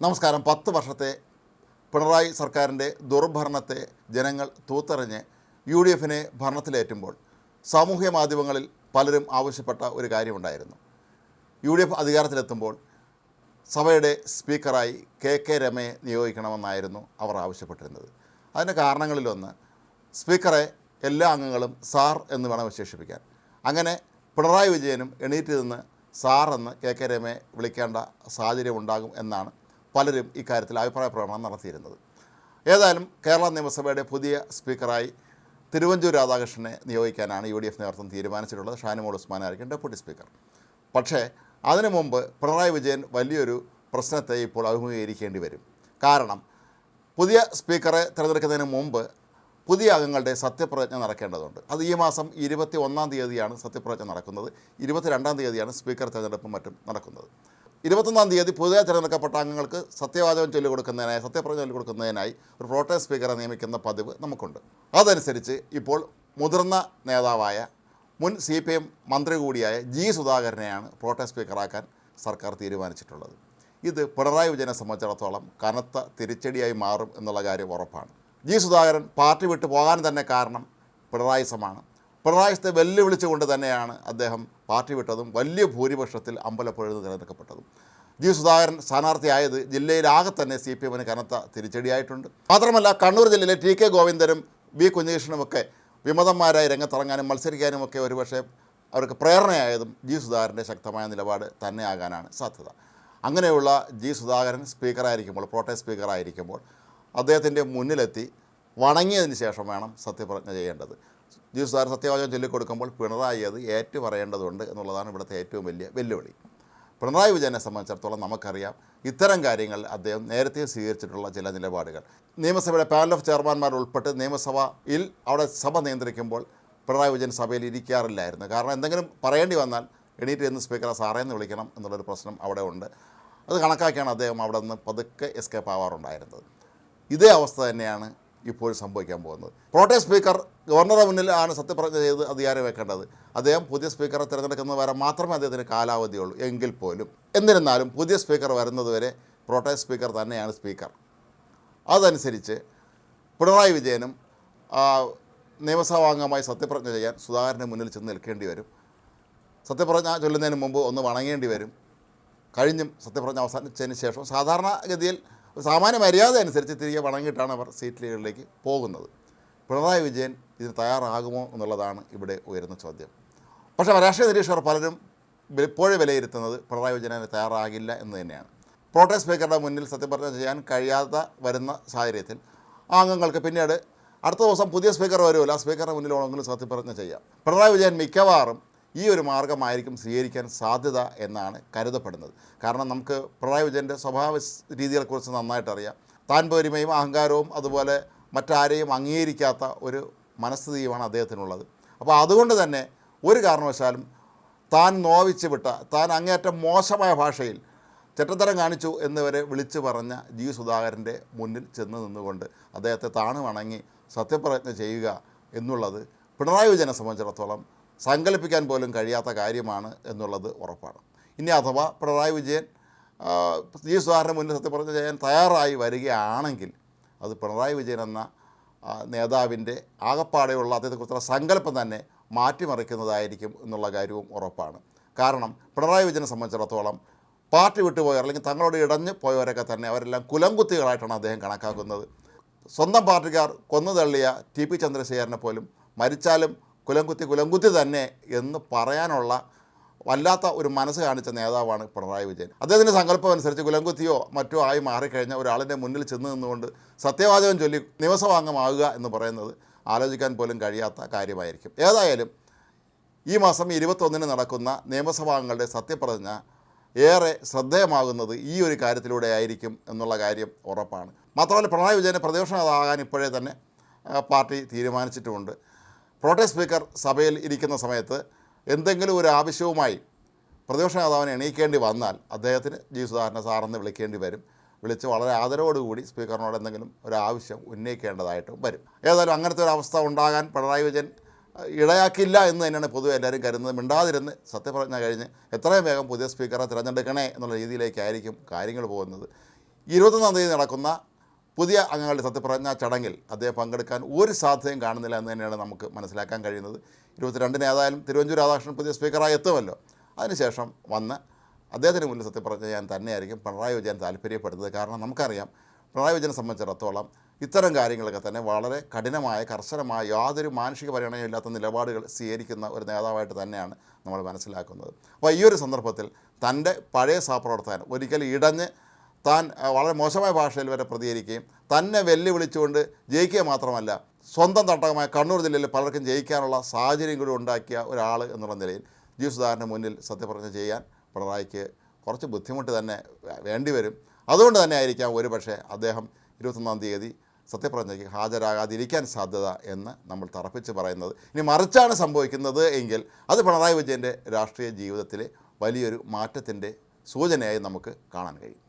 നമസ്കാരം. 10 വർഷത്തെ പിണറായി സർക്കാരിൻ്റെ ദുർഭരണത്തെ ജനങ്ങൾ തൂത്തെറിഞ്ഞ് UDFനെ ഭരണത്തിലേറ്റുമ്പോൾ സാമൂഹ്യ മാധ്യമങ്ങളിൽ പലരും ആവശ്യപ്പെട്ട ഒരു കാര്യമുണ്ടായിരുന്നു. UDF അധികാരത്തിലെത്തുമ്പോൾ സഭയുടെ സ്പീക്കറായി KK രമയെ നിയോഗിക്കണമെന്നായിരുന്നു അവർ ആവശ്യപ്പെട്ടിരുന്നത്. അതിൻ്റെ കാരണങ്ങളിലൊന്ന്, സ്പീക്കറെ എല്ലാ അംഗങ്ങളും സാർ എന്ന് വേണം വിശേഷിപ്പിക്കാൻ. അങ്ങനെ പിണറായി വിജയനും എണീറ്റ് നിന്ന് സാർ എന്ന് KK രമയെ വിളിക്കേണ്ട സാഹചര്യം ഉണ്ടാകും എന്നാണ് പലരും ഇക്കാര്യത്തിൽ അഭിപ്രായ പ്രകടനം നടത്തിയിരുന്നത്. ഏതായാലും കേരള നിയമസഭയുടെ പുതിയ സ്പീക്കറായി തിരുവഞ്ചൂർ രാധാകൃഷ്ണനെ നിയോഗിക്കാനാണ് UDF നേതൃത്വം തീരുമാനിച്ചിട്ടുള്ളത്. ഷാനിമോൾ ഉസ്മാനായിരിക്കും ഡെപ്യൂട്ടി സ്പീക്കർ. പക്ഷേ അതിനു മുമ്പ് പിണറായി വിജയൻ വലിയൊരു പ്രശ്നത്തെ ഇപ്പോൾ അഭിമുഖീകരിക്കേണ്ടി വരും. കാരണം പുതിയ സ്പീക്കറെ തിരഞ്ഞെടുക്കുന്നതിന് മുമ്പ് പുതിയ അംഗങ്ങളുടെ സത്യപ്രതിജ്ഞ നടക്കേണ്ടതുണ്ട്. അത് ഈ മാസം 21-ാം തീയതിയാണ് സത്യപ്രതിജ്ഞ നടക്കുന്നത്. 22-ാം തീയതിയാണ് സ്പീക്കർ തിരഞ്ഞെടുപ്പും മറ്റും നടക്കുന്നത്. 21-ാം തീയതി പുതിയ തിരഞ്ഞെടുക്കപ്പെട്ട അംഗങ്ങൾക്ക് സത്യവാചകം ചൊല്ലിക്കൊടുക്കുന്നതിനായി, സത്യപ്രതിജ്ഞ ചൊല്ലിക്കൊടുക്കുന്നതിനായി ഒരു പ്രോട്ടേം സ്പീക്കറെ നിയമിക്കുന്ന പതിവ് നമുക്കുണ്ട്. അതനുസരിച്ച് ഇപ്പോൾ മുതിർന്ന നേതാവായ മുൻ CPM മന്ത്രി കൂടിയായ G സുധാകരനെയാണ് പ്രോട്ടേം സ്പീക്കറാക്കാൻ സർക്കാർ തീരുമാനിച്ചിട്ടുള്ളത്. ഇത് പിണറായി വിജയനെ സംബന്ധിച്ചിടത്തോളം കനത്ത തിരിച്ചടിയായി മാറും എന്നുള്ള കാര്യം ഉറപ്പാണ്. G സുധാകരൻ പാർട്ടി വിട്ടു പോകാൻ തന്നെ കാരണം പിണറായിസമാണ്. പിണറായിസത്തെ വെല്ലുവിളിച്ചുകൊണ്ട് തന്നെയാണ് അദ്ദേഹം പാർട്ടി വിട്ടതും വലിയ ഭൂരിപക്ഷത്തിൽ അമ്പലപ്പുഴയിൽ തിരഞ്ഞെടുക്കപ്പെട്ടതും. G സുധാകരൻ സ്ഥാനാർത്ഥിയായത് ജില്ലയിലാകെ തന്നെ CPMന് കനത്ത തിരിച്ചടിയായിട്ടുണ്ട്. മാത്രമല്ല, കണ്ണൂർ ജില്ലയിലെ TK ഗോവിന്ദനും V കുഞ്ഞകൃഷ്ണനുമൊക്കെ വിമതന്മാരായി രംഗത്തിറങ്ങാനും മത്സരിക്കാനുമൊക്കെ ഒരുപക്ഷെ അവർക്ക് പ്രേരണയായതും G സുധാകരൻ്റെ ശക്തമായ നിലപാട് തന്നെയാകാനാണ് സാധ്യത. അങ്ങനെയുള്ള G സുധാകരൻ സ്പീക്കറായിരിക്കുമ്പോൾ, പ്രോട്ടേം സ്പീക്കറായിരിക്കുമ്പോൾ അദ്ദേഹത്തിൻ്റെ മുന്നിലെത്തി വണങ്ങിയതിന് ശേഷം വേണം സത്യപ്രതിജ്ഞ ചെയ്യേണ്ടത്. G സുധാകരൻ സത്യവാചകം ചൊല്ലിക്കൊടുക്കുമ്പോൾ പിണറായി അത് ഏറ്റു പറയേണ്ടതുണ്ട് എന്നുള്ളതാണ് ഇവിടുത്തെ ഏറ്റവും വലിയ വെല്ലുവിളി. പിണറായി വിജയനെ സംബന്ധിച്ചിടത്തോളം നമുക്കറിയാം, ഇത്തരം കാര്യങ്ങൾ അദ്ദേഹം നേരത്തെ സ്വീകരിച്ചിട്ടുള്ള ചില നിലപാടുകൾ. നിയമസഭയുടെ പാനൽ ഓഫ് ചെയർമാൻമാർ ഉൾപ്പെട്ട് നിയമസഭയിൽ അവിടെ സഭ നിയന്ത്രിക്കുമ്പോൾ പിണറായി വിജയൻ സഭയിൽ ഇരിക്കാറില്ലായിരുന്നു. കാരണം എന്തെങ്കിലും പറയേണ്ടി വന്നാൽ എണീറ്റ് എന്ന് സ്പീക്കറെ സാറേന്ന് വിളിക്കണം എന്നുള്ളൊരു പ്രശ്നം അവിടെ ഉണ്ട്. അത് കണക്കാക്കിയാണ് അദ്ദേഹം അവിടെ നിന്ന് പതുക്കെ എസ്കേപ്പ് ആവാറുണ്ടായിരുന്നത്. ഇതേ അവസ്ഥ തന്നെയാണ് ഇപ്പോൾ സംഭവിക്കാൻ പോകുന്നത്. പ്രോട്ടേം സ്പീക്കർ ഗവർണറുടെ മുന്നിൽ ആണ് സത്യപ്രതിജ്ഞ ചെയ്ത് അധികാരം വെക്കേണ്ടത്. അദ്ദേഹം പുതിയ സ്പീക്കറെ തിരഞ്ഞെടുക്കുന്നത് വരെ മാത്രമേ അദ്ദേഹത്തിന് കാലാവധിയുള്ളൂ. എങ്കിൽ പോലും എന്നിരുന്നാലും പുതിയ സ്പീക്കർ വരുന്നതുവരെ പ്രോട്ടേം സ്പീക്കർ തന്നെയാണ് സ്പീക്കർ. അതനുസരിച്ച് പിണറായി വിജയനും നിയമസഭാംഗമായി സത്യപ്രതിജ്ഞ ചെയ്യാൻ സുധാകരൻ്റെ മുന്നിൽ ചെന്ന് നിൽക്കേണ്ടി വരും. സത്യപ്രതിജ്ഞ ചൊല്ലുന്നതിന് മുമ്പ് ഒന്ന് വണങ്ങേണ്ടി വരും. കഴിഞ്ഞും സത്യപ്രതിജ്ഞ അവസാനിച്ചതിന് ശേഷം സാധാരണഗതിയിൽ സാമാന്യ മര്യാദ അനുസരിച്ച് തിരികെ വണങ്ങിയിട്ടാണ് അവർ സീറ്റുകളിലേക്ക് പോകുന്നത്. പിണറായി വിജയൻ ഇതിന് തയ്യാറാകുമോ എന്നുള്ളതാണ് ഇവിടെ ഉയരുന്ന ചോദ്യം. പക്ഷേ രാഷ്ട്രീയ നിരീക്ഷകർ പലരും ഇപ്പോഴും വിലയിരുത്തുന്നത് പിണറായി വിജയന് തയ്യാറാകില്ല എന്ന് തന്നെയാണ്. പ്രോട്ടേം സ്പീക്കറുടെ മുന്നിൽ സത്യപ്രതിജ്ഞ ചെയ്യാൻ കഴിയാതെ വരുന്ന സാഹചര്യത്തിൽ ആ അംഗങ്ങൾക്ക് പിന്നീട് അടുത്ത ദിവസം പുതിയ സ്പീക്കർ വരുമല്ലോ, ആ സ്പീക്കറുടെ മുന്നിലാണെങ്കിലും സത്യപ്രതിജ്ഞ ചെയ്യാം. പിണറായി വിജയൻ മിക്കവാറും ഈ ഒരു മാർഗ്ഗമായിരിക്കും സ്വീകരിക്കാൻ സാധ്യത എന്നാണ് കരുതപ്പെടുന്നത്. കാരണം നമുക്ക് പിണറായി വിജയൻ്റെ സ്വഭാവ രീതികളെക്കുറിച്ച് നന്നായിട്ടറിയാം. താൻ പോരിമയും അഹങ്കാരവും അതുപോലെ മറ്റാരെയും അംഗീകരിക്കാത്ത ഒരു മനസ്ഥിതിയുമാണ് അദ്ദേഹത്തിനുള്ളത്. അപ്പോൾ അതുകൊണ്ട് തന്നെ ഒരു കാരണവശാലും താൻ നോവിച്ച് വിട്ട, താൻ അങ്ങേയറ്റം മോശമായ ഭാഷയിൽ ചെറ്റത്തരം കാണിച്ചു എന്നിവരെ വിളിച്ചു പറഞ്ഞ G സുധാകരൻ്റെ മുന്നിൽ ചെന്ന് നിന്നുകൊണ്ട് അദ്ദേഹത്തെ താണു വണങ്ങി സത്യപ്രതിജ്ഞ ചെയ്യുക എന്നുള്ളത് പിണറായി വിജയനെ സംബന്ധിച്ചിടത്തോളം സങ്കല്പിക്കാൻ പോലും കഴിയാത്ത കാര്യമാണ് എന്നുള്ളത് ഉറപ്പാണ്. ഇനി അഥവാ പിണറായി വിജയൻ G സുധാകരൻ്റെ മുന്നിൽ സത്യപ്രതിജ്ഞ ചെയ്യാൻ തയ്യാറായി വരികയാണെങ്കിൽ അത് പിണറായി വിജയൻ എന്ന നേതാവിൻ്റെ ആകപ്പാടെയുള്ള അദ്ദേഹത്തെക്കുറിച്ചുള്ള സങ്കല്പം തന്നെ മാറ്റിമറിക്കുന്നതായിരിക്കും എന്നുള്ള കാര്യവും ഉറപ്പാണ്. കാരണം പിണറായി വിജയനെ സംബന്ധിച്ചിടത്തോളം പാർട്ടി വിട്ടുപോയവർ അല്ലെങ്കിൽ തങ്ങളോട് ഇടഞ്ഞു പോയവരൊക്കെ തന്നെ അവരെല്ലാം കുലംകുത്തികളായിട്ടാണ് അദ്ദേഹം കണക്കാക്കുന്നത്. സ്വന്തം പാർട്ടിക്കാർ കൊന്നു തള്ളിയ TP ചന്ദ്രശേഖരനെ പോലും മരിച്ചാലും കുലംകുത്തി തന്നെ എന്ന് പറയാനുള്ള വല്ലാത്ത ഒരു മനസ്സ് കാണിച്ച നേതാവാണ് പിണറായി വിജയൻ. അദ്ദേഹത്തിൻ്റെ സങ്കല്പം അനുസരിച്ച് കുലംകുത്തിയോ മറ്റോ ആയി മാറിക്കഴിഞ്ഞ ഒരാളിൻ്റെ മുന്നിൽ ചെന്ന് നിന്നുകൊണ്ട് സത്യവാചകം ചൊല്ലി നിയമസഭാംഗമാകുക എന്ന് പറയുന്നത് ആലോചിക്കാൻ പോലും കഴിയാത്ത കാര്യമായിരിക്കും. ഏതായാലും ഈ മാസം 21-ന് നടക്കുന്ന നിയമസഭാംഗങ്ങളുടെ സത്യപ്രതിജ്ഞ ഏറെ ശ്രദ്ധേയമാകുന്നത് ഈ ഒരു കാര്യത്തിലൂടെ ആയിരിക്കും എന്നുള്ള കാര്യം ഉറപ്പാണ്. മാത്രമല്ല, പിണറായി വിജയനെ പ്രതിപക്ഷ നേതാവാകാൻ ഇപ്പോഴേ തന്നെ പാർട്ടി തീരുമാനിച്ചിട്ടുമുണ്ട്. പ്രോട്ടേം സ്പീക്കർ സഭയിൽ ഇരിക്കുന്ന സമയത്ത് എന്തെങ്കിലും ഒരു ആവശ്യവുമായി പ്രതിപക്ഷ നേതാവിനെ എണീക്കേണ്ടി വന്നാൽ അദ്ദേഹത്തിന് G സുധാകരനെ സാറെന്ന് വിളിക്കേണ്ടി വരും. വിളിച്ച് വളരെ ആദരവോടുകൂടി സ്പീക്കറിനോട് എന്തെങ്കിലും ഒരു ആവശ്യം ഉന്നയിക്കേണ്ടതായിട്ടും വരും. ഏതായാലും അങ്ങനത്തെ ഒരു അവസ്ഥ ഉണ്ടാകാൻ പിണറായി വിജയൻ ഇടയാക്കില്ല എന്ന് തന്നെയാണ് പൊതുവെ എല്ലാവരും കരുതുന്നത്. മിണ്ടാതിരുന്ന് സത്യപ്രതിജ്ഞ കഴിഞ്ഞ് എത്രയും വേഗം പുതിയ സ്പീക്കറെ തിരഞ്ഞെടുക്കണേ എന്നുള്ള രീതിയിലേക്കായിരിക്കും കാര്യങ്ങൾ പോകുന്നത്. 21-ാം തീയതി നടക്കുന്ന പുതിയ അംഗങ്ങളുടെ സത്യപ്രതിജ്ഞാ ചടങ്ങിൽ അദ്ദേഹം പങ്കെടുക്കാൻ ഒരു സാധ്യതയും കാണുന്നില്ല എന്ന് തന്നെയാണ് നമുക്ക് മനസ്സിലാക്കാൻ കഴിയുന്നത്. 22-ന് ഏതായാലും തിരുവഞ്ചൂർ രാധാകൃഷ്ണൻ പുതിയ സ്പീക്കറായി എത്തുമല്ലോ. അതിനുശേഷം വന്ന് അദ്ദേഹത്തിന് മുന്നിൽ സത്യപ്രതിജ്ഞ ചെയ്യാൻ തന്നെയായിരിക്കും പിണറായി വിജയൻ താല്പര്യപ്പെടുന്നത്. കാരണം നമുക്കറിയാം, പിണറായി വിജയനെ സംബന്ധിച്ചിടത്തോളം ഇത്തരം കാര്യങ്ങളൊക്കെ തന്നെ വളരെ കഠിനമായ, കർശനമായ, യാതൊരു മാനുഷിക പരിഗണനയില്ലാത്ത നിലപാടുകൾ സ്വീകരിക്കുന്ന ഒരു നേതാവായിട്ട് തന്നെയാണ് നമ്മൾ മനസ്സിലാക്കുന്നത്. അപ്പോൾ ഈ ഒരു സന്ദർഭത്തിൽ തൻ്റെ പഴയ സഹപ്രവർത്തകൻ ഒരിക്കലും ഇടഞ്ഞ് താൻ വളരെ മോശമായ ഭാഷയിൽ വരെ പ്രതികരിക്കുകയും തന്നെ വെല്ലുവിളിച്ചുകൊണ്ട് ജയിക്കുക മാത്രമല്ല, സ്വന്തം തട്ടകമായ കണ്ണൂർ ജില്ലയിൽ പലർക്കും ജയിക്കാനുള്ള സാഹചര്യം കൂടി ഉണ്ടാക്കിയ ഒരാൾ എന്നുള്ള നിലയിൽ ജി സുധാകരൻ്റെ മുന്നിൽ സത്യപ്രതിജ്ഞ ചെയ്യാൻ പിണറായിക്ക് കുറച്ച് ബുദ്ധിമുട്ട് തന്നെ വേണ്ടിവരും. അതുകൊണ്ട് തന്നെ ആയിരിക്കാം ഒരുപക്ഷെ അദ്ദേഹം 21-ാം തീയതി സത്യപ്രതിജ്ഞയ്ക്ക് ഹാജരാകാതിരിക്കാൻ സാധ്യത എന്ന് നമ്മൾ തറപ്പിച്ച് പറയുന്നത്. ഇനി മറിച്ചാണ് സംഭവിക്കുന്നത് എങ്കിൽ അത് പിണറായി വിജയൻ്റെ രാഷ്ട്രീയ ജീവിതത്തിലെ വലിയൊരു മാറ്റത്തിൻ്റെ സൂചനയായി നമുക്ക് കാണാൻ കഴിയും.